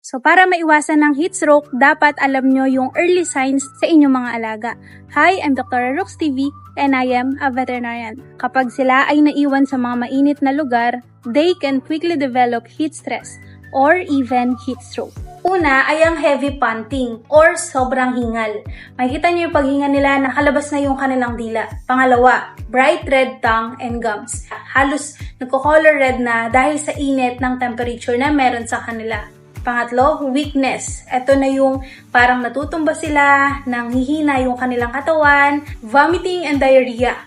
So para maiwasan ng heat stroke, dapat alam nyo yung early signs sa inyong mga alaga. Hi, I'm Dr. Rox TV and I am a veterinarian. Kapag sila ay naiwan sa mga mainit na lugar, they can quickly develop heat stress or even heat stroke. Una ay ang heavy panting or sobrang hingal. Makikita nyo yung paghinga nila, nakalabas na yung kanilang dila. Pangalawa, bright red tongue and gums. Halos nagko-color red na dahil sa init ng temperature na meron sa kanila. Pangatlo, weakness. Ito na yung parang natutumba sila, nanghihina yung kanilang katawan, vomiting and diarrhea,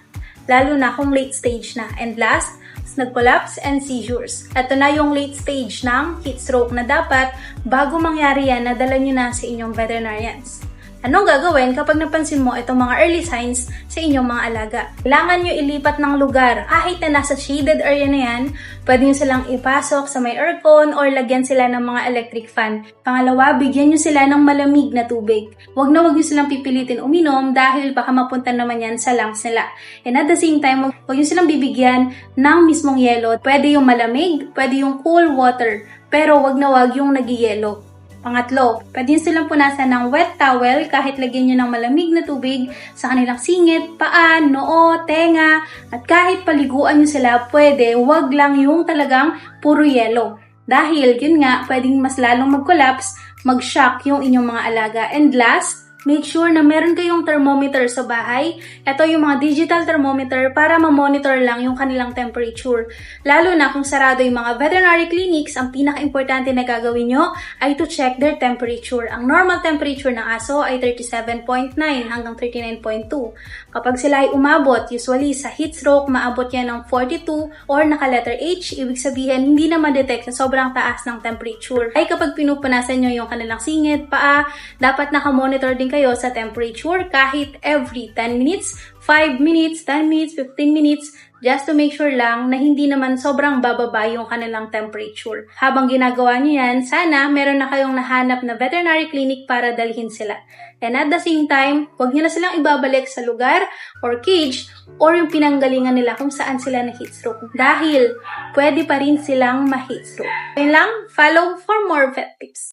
lalo na kung late stage na. And last, nag-collapse and seizures. Ito na yung late stage ng heat stroke na dapat bago mangyari yan, nadala nyo na sa inyong veterinarians. Anong gagawin kapag napansin mo itong mga early signs sa inyong mga alaga? Kailangan nyo ilipat ng lugar. Kahit na nasa shaded area na yan, pwede nyo silang ipasok sa may aircon or lagyan sila ng mga electric fan. Pangalawa, bigyan nyo sila ng malamig na tubig. Huwag nyo silang pipilitin uminom dahil baka mapunta naman yan sa lungs nila. And at the same time, huwag nyo silang bibigyan ng mismong yelo. Pwede yung malamig, pwede yung cool water, pero huwag na huwag yung nagiyelo. Pangatlo, pwede nyo silang punasan ng wet towel kahit lagyan nyo ng malamig na tubig sa kanilang singit, paa, noo, tenga, at kahit paliguan nyo sila, pwede, wag lang yung talagang puro yelo. Dahil yun nga, pwedeng mas lalong mag-collapse, mag-shock yung inyong mga alaga. And last, make sure na meron kayong thermometer sa bahay. Ito yung mga digital thermometer para ma-monitor lang yung kanilang temperature. Lalo na kung sarado yung mga veterinary clinics, ang pinaka-importante na gagawin nyo ay to check their temperature. Ang normal temperature ng aso ay 37.9 hanggang 39.2. Kapag sila ay umabot, usually sa heat stroke, maabot yan ng 42 or naka-letter H, ibig sabihin hindi na ma-detect sa sobrang taas ng temperature. Ay kapag pinupunasan nyo yung kanilang singit, paa, dapat naka-monitor din kayo sa temperature kahit every 10 minutes, 5 minutes, 10 minutes, 15 minutes, just to make sure lang na hindi naman sobrang bababa yung kanilang temperature. Habang ginagawa nyo yan, sana meron na kayong nahanap na veterinary clinic para dalhin sila. And at the same time, huwag nyo na silang ibabalik sa lugar or cage or yung pinanggalingan nila kung saan sila na heat stroke. Dahil pwede pa rin silang ma-heat stroke. Ayun lang, follow for more vet tips.